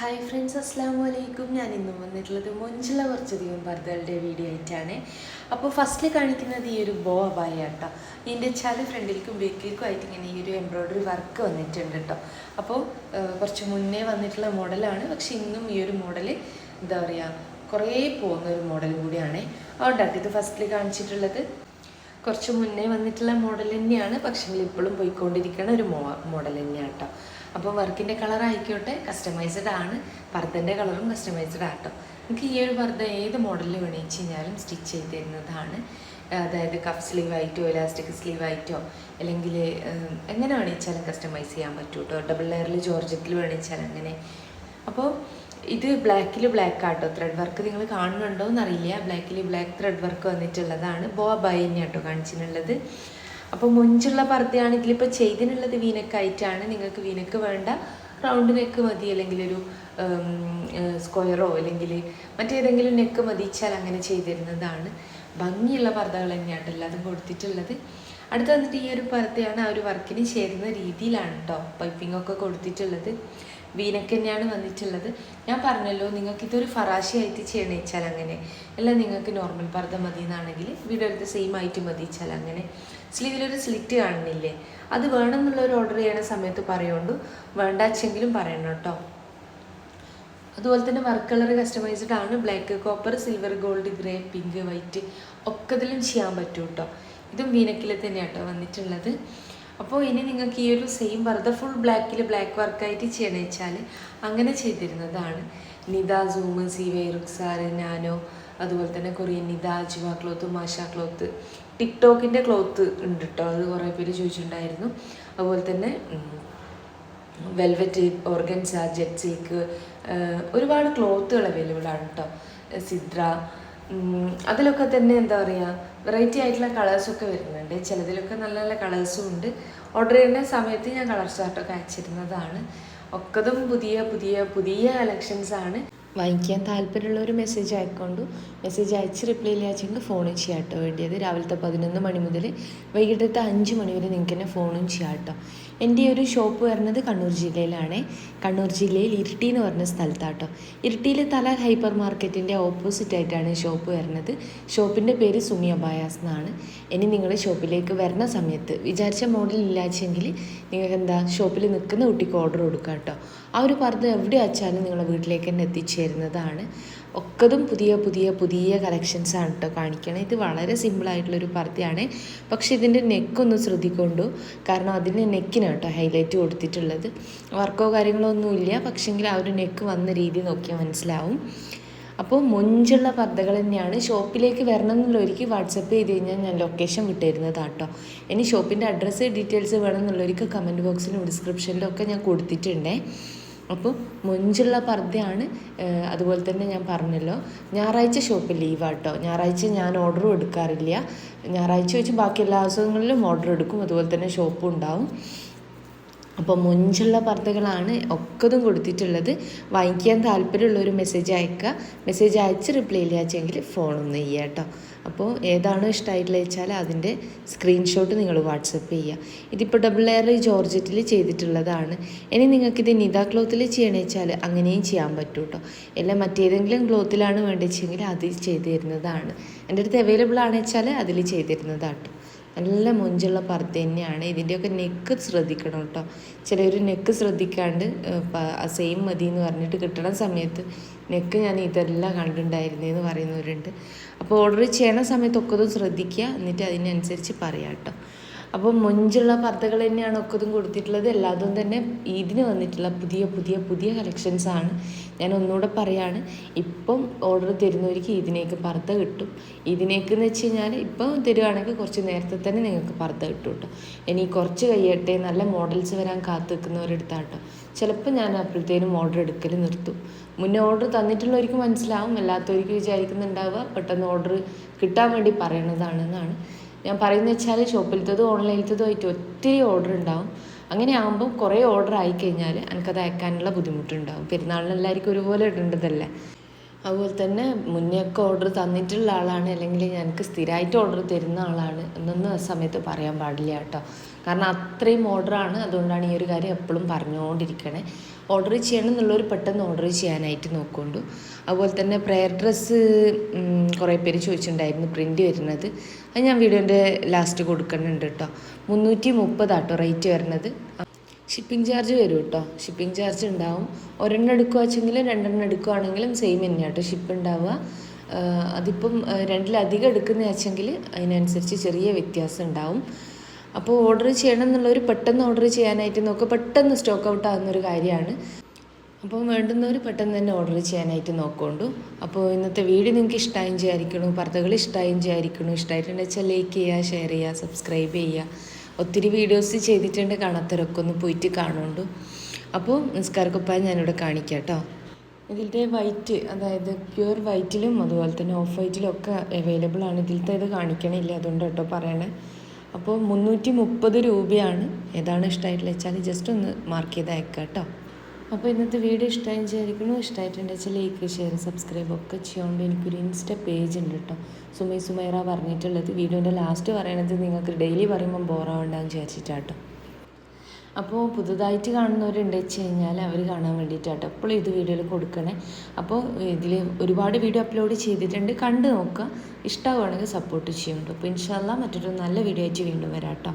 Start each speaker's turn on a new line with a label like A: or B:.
A: Hi friends, അസ്സാമു അലൈക്കും. ഞാൻ ഇന്നും വന്നിട്ടുള്ളത് മൊഞ്ചുള്ള കുറച്ചധികം പർദ്ദകളുടെ വീഡിയോ ആയിട്ടാണ്. അപ്പോൾ ഫസ്റ്റിൽ കാണിക്കുന്നത് ഈ ഒരു ബോ അബായ കേട്ടോ. ഇതിൻ്റെ വെച്ചാൽ ഫ്രണ്ടിലേക്കും ബേക്കിലേക്കും ആയിട്ട് ഇങ്ങനെ ഈ ഒരു എംബ്രോയ്ഡറി വർക്ക് വന്നിട്ടുണ്ട് കേട്ടോ. അപ്പോൾ കുറച്ച് മുന്നേ വന്നിട്ടുള്ള മോഡലാണ്, പക്ഷെ ഇന്നും ഈ ഒരു മോഡൽ എന്താ പറയുക കുറേ പോകുന്നൊരു മോഡൽ കൂടിയാണ്. അതുകൊണ്ടാട്ടോ ഇത് ഫസ്റ്റിൽ കാണിച്ചിട്ടുള്ളത്. കുറച്ച് മുന്നേ വന്നിട്ടുള്ള മോഡൽ തന്നെയാണ്, പക്ഷേ ഇപ്പോഴും പോയിക്കൊണ്ടിരിക്കുന്ന ഒരു മോഡൽ തന്നെയാണ് കേട്ടോ. അപ്പോൾ വർക്കിൻ്റെ കളർ ആയിക്കോട്ടെ കസ്റ്റമൈസ്ഡ് ആണ്, പർദ്ദൻ്റെ കളറും കസ്റ്റമൈസ്ഡ് ആട്ടോ. നമുക്ക് ഈ ഒരു പർദ്ദ ഏത് മോഡലിൽ വേണമെന്ന് കഴിഞ്ഞാലും സ്റ്റിച്ച് ചെയ്ത് തരുന്നതാണ്. അതായത് കഫ് സ്ലീവ് ആയിട്ടോ ഇലാസ്റ്റിക് സ്ലീവ് ആയിട്ടോ അല്ലെങ്കിൽ എങ്ങനെ വേണമെച്ചാലും കസ്റ്റമൈസ് ചെയ്യാൻ പറ്റും കേട്ടോ. ഡബിൾ ലെയറിൽ ജോർജറ്റിൽ വേണമെച്ചാൽ അങ്ങനെ. അപ്പോൾ ഇത് ബ്ലാക്കിൽ ബ്ലാക്ക് ആട്ടോ, ത്രെഡ് വർക്ക് നിങ്ങൾ കാണുന്നുണ്ടോ എന്നറിയില്ല. ബ്ലാക്കിൽ ബ്ലാക്ക് ത്രെഡ് വർക്ക് വന്നിട്ടുള്ളതാണ്. ബോ ബൈ തന്നെയാട്ടോ കാണിച്ചിട്ടുള്ളത്. അപ്പോൾ മൊഞ്ചുള്ള പർദ്ദയാണ്. ഇതിലിപ്പോൾ ചെയ്തിനുള്ളത് വീനക്കായിട്ടാണ്. നിങ്ങൾക്ക് വീനക്ക് വേണ്ട റൗണ്ട് നെക്ക് മതി, അല്ലെങ്കിൽ ഒരു സ്ക്വയറോ അല്ലെങ്കിൽ മറ്റേതെങ്കിലും നെക്ക് മതിച്ചാൽ അങ്ങനെ ചെയ്തിരുന്നതാണ്. ഭംഗിയുള്ള പർദ്ദകൾ തന്നെയാണ് എല്ലാതും കൊടുത്തിട്ടുള്ളത്. അടുത്ത് വന്നിട്ട് ഈ ഒരു പർദ്ദയാണ് ആ ഒരു വർക്കിന് ചേരുന്ന രീതിയിലാണ് കേട്ടോ പൈപ്പിംഗ് ഒക്കെ കൊടുത്തിട്ടുള്ളത്. വീനക്ക് തന്നെയാണ് വന്നിട്ടുള്ളത്. ഞാൻ പറഞ്ഞല്ലോ നിങ്ങൾക്കിതൊരു ഫറാശി ആയിട്ട് ചെയ്യണമെന്ന് വെച്ചാൽ അങ്ങനെ, അല്ല നിങ്ങൾക്ക് നോർമൽ പർദ്ദ മതി എന്നാണെങ്കിൽ വീഡിയോയിലത്തെ സെയിം ആയിട്ട് മതി വെച്ചാൽ അങ്ങനെ. സ്ലീവിലൊരു സ്ലിറ്റ് കാണുന്നില്ലേ, അത് വേണം എന്നുള്ളൊരു ഓർഡർ ചെയ്യണ സമയത്ത് പറയുകൊണ്ടു, വേണ്ടാച്ചെങ്കിലും പറയണം കേട്ടോ. അതുപോലെ തന്നെ വർക്ക് കളർ കസ്റ്റമൈസ്ഡ് ആണ്. Black, copper, silver, gold, grey, pink, white ഒക്കെ ഇതിലും ചെയ്യാൻ പറ്റും കേട്ടോ. ഇതും വീനക്കിൽ തന്നെയാണ് കേട്ടോ വന്നിട്ടുള്ളത്. അപ്പോൾ ഇനി നിങ്ങൾക്ക് ഈ ഒരു സെയിം പർദ്ദ ഫുൾ ബ്ലാക്കിൽ ബ്ലാക്ക് വർക്കായിട്ട് ചെയ്യണമെന്ന് വെച്ചാൽ അങ്ങനെ ചെയ്തിരുന്നതാണ്. നിദ, സൂം, സീവേ, റുക്സാർ, നാനോ, അതുപോലെ തന്നെ കൊറിയൻ നിദ, അജ്വ ക്ലോത്ത്, മാഷ ക്ലോത്ത്, ടിക്ടോക്കിൻ്റെ ക്ലോത്ത് ഉണ്ട് കേട്ടോ. അത് കുറേ പേര് ചോദിച്ചിട്ടുണ്ടായിരുന്നു. അതുപോലെ തന്നെ വെൽവെറ്റ്, ഓർഗൻസ, ജെറ്റ് സിൽക്ക്, ഒരുപാട് ക്ലോത്തുകൾ അവൈലബിൾ ആണ് കേട്ടോ. സിദ്ര, അതിലൊക്കെ തന്നെ എന്താ പറയുക വെറൈറ്റി ആയിട്ടുള്ള കളേഴ്സൊക്കെ വരുന്നുണ്ട്. ചിലതിലൊക്കെ നല്ല നല്ല കളേഴ്സും ഉണ്ട്. ഓർഡർ ചെയ്യുന്ന സമയത്ത് ഞാൻ കളർ ചാർട്ടൊക്കെ അയച്ചിരുന്നതാണ്. ഒക്കതും പുതിയ പുതിയ പുതിയ കളക്ഷൻസാണ്. വാങ്ങിക്കാൻ താല്പര്യമുള്ള ഒരു മെസ്സേജ് അയക്കൊണ്ടു. മെസ്സേജ് അയച്ച് റിപ്ലൈ ചെയ്യാച്ചെങ്കിൽ ഫോണും ചെയ്യാം കേട്ടോ. വേണ്ടിയത് രാവിലത്തെ 11 മണി മുതൽ വൈകിട്ടത്തെ 5 മണി വരെ നിങ്ങൾക്ക് തന്നെ ഫോണും ചെയ്യാം കേട്ടോ. എൻ്റെ ഒരു ഷോപ്പ് വരുന്നത് കണ്ണൂർ ജില്ലയിലാണ്. കണ്ണൂർ ജില്ലയിൽ ഇരിട്ടി എന്ന് പറഞ്ഞ സ്ഥലത്താട്ടോ. ഇരിട്ടിയിൽ തല ഹൈപ്പർ മാർക്കറ്റിൻ്റെ ഓപ്പോസിറ്റ് ആയിട്ടാണ് ഷോപ്പ് വരുന്നത്. ഷോപ്പിൻ്റെ പേര് സുമി അബായാസ് എന്നാണ്. ഇനി നിങ്ങൾ ഷോപ്പിലേക്ക് വരുന്ന സമയത്ത് വിചാരിച്ച മോഡൽ ഇല്ലാച്ചെങ്കിൽ നിങ്ങൾക്ക് എന്താ ഷോപ്പിൽ നിൽക്കുന്ന കുട്ടിക്ക് ഓർഡർ കൊടുക്കാം കേട്ടോ. ആ ഒരു പർദ്ദ എവിടെ വെച്ചാലും നിങ്ങളെ വീട്ടിലേക്ക് തന്നെ എത്തിച്ചേരുന്നതാണ്. ഒക്കതും പുതിയ പുതിയ പുതിയ കളക്ഷൻസാണ് കേട്ടോ കാണിക്കണേ. ഇത് വളരെ സിമ്പിളായിട്ടുള്ളൊരു പർദ്ദയാണ്, പക്ഷേ ഇതിൻ്റെ നെക്കൊന്ന് ശ്രദ്ധിക്കൊണ്ടു. കാരണം അതിൻ്റെ നെക്കിനാണ് കേട്ടോ ഹൈലൈറ്റ് കൊടുത്തിട്ടുള്ളത്. വർക്കോ കാര്യങ്ങളോ ഒന്നുമില്ല, പക്ഷേങ്കിൽ ആ ഒരു നെക്ക് വന്ന രീതി നോക്കിയാൽ മനസ്സിലാവും. അപ്പോൾ മൊഞ്ചുള്ള പർദ്ദകൾ തന്നെയാണ്. ഷോപ്പിലേക്ക് വരണം എന്നുള്ളവർക്ക് വാട്സപ്പ് ചെയ്ത് കഴിഞ്ഞാൽ ഞാൻ ലൊക്കേഷൻ വിട്ടുതരുന്നതാണ് കേട്ടോ. ഇനി ഷോപ്പിൻ്റെ അഡ്രസ്സ് ഡീറ്റെയിൽസ് വേണം എന്നുള്ളവർക്ക് കമൻറ്റ് ബോക്സിലും ഡിസ്ക്രിപ്ഷനിലും ഒക്കെ ഞാൻ കൊടുത്തിട്ടുണ്ടേ. അപ്പോൾ മൊഞ്ചുള്ള പർദ്ദയാണ്. അതുപോലെ തന്നെ ഞാൻ പറഞ്ഞല്ലോ ഞായറാഴ്ച ഷോപ്പ് ലീവാട്ടോ. ഞായറാഴ്ച ഞാൻ ഓർഡറും എടുക്കാറില്ല. ഞായറാഴ്ച വെച്ച് ബാക്കി എല്ലാ ദിവസങ്ങളിലും ഓർഡർ എടുക്കും. അതുപോലെ തന്നെ ഷോപ്പും ഉണ്ടാവും. അപ്പോൾ മൊഞ്ചുള്ള പർദ്ദകളാണ് ഒക്കതും കൊടുത്തിട്ടുള്ളത്. വാങ്ങിക്കാൻ താല്പര്യമുള്ളൊരു മെസ്സേജ് അയക്കുക. മെസ്സേജ് അയച്ച് റിപ്ലൈ ഇല്ലാച്ചെങ്കിൽ ഫോണൊന്ന് ചെയ്യുക കേട്ടോ. അപ്പോൾ ഏതാണോ ഇഷ്ടമായിട്ടുള്ള വെച്ചാൽ അതിൻ്റെ സ്ക്രീൻഷോട്ട് നിങ്ങൾ വാട്സപ്പ് ചെയ്യുക. ഇതിപ്പോൾ ഡബിൾ ലെയർ ജോർജറ്റിൽ ചെയ്തിട്ടുള്ളതാണ്. ഇനി നിങ്ങൾക്കിത് നിദ ക്ലോത്തിൽ ചെയ്യണമെന്ന് വെച്ചാൽ അങ്ങനെയും ചെയ്യാൻ പറ്റും കേട്ടോ. എല്ലാം മറ്റേതെങ്കിലും ക്ലോത്തിലാണ് വേണ്ടിച്ചെങ്കിൽ അതിൽ ചെയ്ത് തരുന്നതാണ്. എൻ്റെ അടുത്ത് അവൈലബിൾ ആണെന്ന് വെച്ചാൽ അതിൽ ചെയ്തിരുന്നതാണ് കേട്ടോ. നല്ല മൊഞ്ചുള്ള പർദ്ദ തന്നെയാണ്. ഇതിൻ്റെയൊക്കെ നെക്ക് ശ്രദ്ധിക്കണം കേട്ടോ. ചിലർ നെക്ക് ശ്രദ്ധിക്കാണ്ട് സെയിം മതി എന്ന് പറഞ്ഞിട്ട് കിട്ടണ സമയത്ത് നെക്ക് ഞാൻ ഇതെല്ലാം കണ്ടിട്ടുണ്ടായിരുന്നതെന്ന് പറയുന്നവരുണ്ട്. അപ്പോൾ ഓർഡർ ചെയ്യണ സമയത്തൊക്കെ ഇതും ശ്രദ്ധിക്കുക, എന്നിട്ട് അതിനനുസരിച്ച് പറയാം കേട്ടോ. അപ്പോൾ മൊഞ്ചുള്ള പർദ്ദകൾ തന്നെയാണ് ഒക്കതും കൊടുത്തിട്ടുള്ളത്. എല്ലാതും തന്നെ ഇതിന് വന്നിട്ടുള്ള പുതിയ പുതിയ പുതിയ കളക്ഷൻസാണ്. ഞാൻ ഒന്നുകൂടെ പറയാണ്, ഇപ്പം ഓർഡർ തരുന്നവർക്ക് ഇതിനേക്ക് പർദ്ദ കിട്ടും. ഇതിനേക്ക് എന്ന് വെച്ച് കഴിഞ്ഞാൽ ഇപ്പം തരുവാണെങ്കിൽ കുറച്ച് നേരത്തെ തന്നെ നിങ്ങൾക്ക് പർദ്ദ കിട്ടും കേട്ടോ. ഇനി കുറച്ച് കഴിയട്ടെ നല്ല മോഡൽസ് വരാൻ കാത്തു നിൽക്കുന്നവരെടുത്താട്ടോ. ചിലപ്പോൾ ഞാൻ അപ്പോഴത്തേനും ഓർഡർ എടുക്കൽ നിർത്തും. മുന്നേ ഓർഡർ തന്നിട്ടുള്ളവർക്ക് മനസ്സിലാവും, അല്ലാത്തവർക്ക് വിചാരിക്കുന്നുണ്ടാവുക പെട്ടെന്ന് ഓർഡർ കിട്ടാൻ വേണ്ടി പറയണതാണെന്നാണ് ഞാൻ പറയുന്നത്. വെച്ചാൽ ഷോപ്പിലത്തതും ഓൺലൈനിലത്തതും ആയിട്ട് ഒത്തിരി ഓർഡർ ഉണ്ടാവും. അങ്ങനെ ആകുമ്പോൾ കുറേ ഓർഡർ ആയിക്കഴിഞ്ഞാൽ എനിക്കത് അയക്കാനുള്ള ബുദ്ധിമുട്ടുണ്ടാവും. പെരുന്നാളിന് എല്ലാവർക്കും ഒരുപോലെ ഇടേണ്ടതല്ലേ. അതുപോലെ തന്നെ മുന്നേയൊക്കെ ഓർഡർ തന്നിട്ടുള്ള ആളാണ്, അല്ലെങ്കിൽ എനിക്ക് സ്ഥിരമായിട്ട് ഓർഡർ തരുന്ന ആളാണ് എന്നൊന്നും ആ സമയത്ത് പറയാൻ പാടില്ല കേട്ടോ. കാരണം അത്രയും ഓർഡറാണ്. അതുകൊണ്ടാണ് ഈ ഒരു കാര്യം എപ്പോഴും പറഞ്ഞുകൊണ്ടിരിക്കണേ. ഓർഡർ ചെയ്യണം എന്നുള്ളവർ പെട്ടെന്ന് ഓർഡർ ചെയ്യാനായിട്ട് നോക്കൊണ്ടു. അതുപോലെ തന്നെ പ്രെയർ ഡ്രസ്സ് കുറേ പേര് ചോദിച്ചിട്ടുണ്ടായിരുന്നു പ്രിൻ്റ് വരുന്നത്. അത് ഞാൻ വീഡിയോൻ്റെ ലാസ്റ്റ് കൊടുക്കുന്നുണ്ട് കേട്ടോ. 330 ആട്ടോ റേറ്റ് വരുന്നത്. ഷിപ്പിംഗ് ചാർജ് വരും കേട്ടോ. ഷിപ്പിംഗ് ചാർജ് ഉണ്ടാവും. ഒരെണ്ണം എടുക്കുകയാണെങ്കിലും 2 എടുക്കുകയാണെങ്കിലും സെയിം തന്നെയാണ് കേട്ടോ ഷിപ്പ് ഉണ്ടാവുക. അതിപ്പം 2-ലധികം എടുക്കുന്ന വെച്ചെങ്കിൽ അതിനനുസരിച്ച് ചെറിയ വ്യത്യാസം ഉണ്ടാവും. അപ്പോൾ ഓർഡർ ചെയ്യണം എന്നുള്ളവർ പെട്ടെന്ന് ഓർഡർ ചെയ്യാനായിട്ട് നോക്കുക. പെട്ടെന്ന് സ്റ്റോക്ക് ഔട്ട് ആകുന്നൊരു കാര്യമാണ്. അപ്പോൾ വേണ്ടുന്നവർ പെട്ടെന്ന് തന്നെ ഓർഡർ ചെയ്യാനായിട്ട് നോക്കൊണ്ടു. അപ്പോൾ ഇന്നത്തെ വീഡിയോ നിങ്ങൾക്ക് ഇഷ്ടമായും വിചാരിക്കണു, പർദ്ദകൾ ഇഷ്ടമായും വിചാരിക്കണു. ഇഷ്ടമായിട്ടുണ്ടെന്ന് വെച്ചാൽ ലൈക്ക് ചെയ്യുക, ഷെയർ ചെയ്യുക, സബ്സ്ക്രൈബ് ചെയ്യുക. ഒത്തിരി വീഡിയോസ് ചെയ്തിട്ടുണ്ട്, കാണാത്തവരൊക്കെ ഒന്ന് പോയിട്ട് കാണുന്നുണ്ട്. അപ്പോൾ നിസ്കാരക്കുപ്പായം ഞാനിവിടെ കാണിക്കാം കേട്ടോ. ഇതിൻ്റെ വൈറ്റ്, അതായത് പ്യുവർ വൈറ്റിലും അതുപോലെ തന്നെ ഓഫ് വൈറ്റിലും ഒക്കെ അവൈലബിൾ ആണ്. ഇതിലത്തെ ഇത് കാണിക്കണില്ല, അതുകൊണ്ട് കേട്ടോ പറയണേ. അപ്പോൾ 330 രൂപയാണ്. ഏതാണ് ഇഷ്ടമായിട്ടില്ല വെച്ചാൽ ജസ്റ്റ് ഒന്ന് മാർക്ക് ചെയ്ത് അയക്കാം കേട്ടോ. അപ്പോൾ ഇന്നത്തെ വീഡിയോ ഇഷ്ടമായി വിചാരിക്കുന്നു. ഇഷ്ടമായിട്ടുണ്ടെന്ന് വെച്ചാൽ ലൈക്ക്, ഷെയർ, സബ്സ്ക്രൈബ് ഒക്കെ ചെയ്യാണ്ട് എനിക്കൊരു ഇൻസ്റ്റ പേജ് ഉണ്ട് കേട്ടോ, സുമൈറ പറഞ്ഞിട്ടുള്ളത്. വീഡിയോൻ്റെ ലാസ്റ്റ് പറയണത് നിങ്ങൾക്ക് ഡെയിലി പറയുമ്പോൾ ബോറാവണ്ടെന്ന് വിചാരിച്ചിട്ടാട്ടോ. അപ്പോൾ പുതുതായിട്ട് കാണുന്നവരുണ്ട് വെച്ച് കഴിഞ്ഞാൽ അവർ കാണാൻ വേണ്ടിയിട്ടാട്ടോ എപ്പോഴും ഇത് വീഡിയോയിൽ കൊടുക്കണേ. അപ്പോൾ ഇതിൽ ഒരുപാട് വീഡിയോ അപ്ലോഡ് ചെയ്തിട്ടുണ്ട്, കണ്ടു നോക്കുക. ഇഷ്ടമാവുകയാണെങ്കിൽ സപ്പോർട്ട് ചെയ്യുന്നുണ്ട്. അപ്പോൾ ഇൻഷാ അല്ലാഹ് മറ്റൊരു നല്ല വീഡിയോ ആയിട്ട് വീണ്ടും വരാം കേട്ടോ.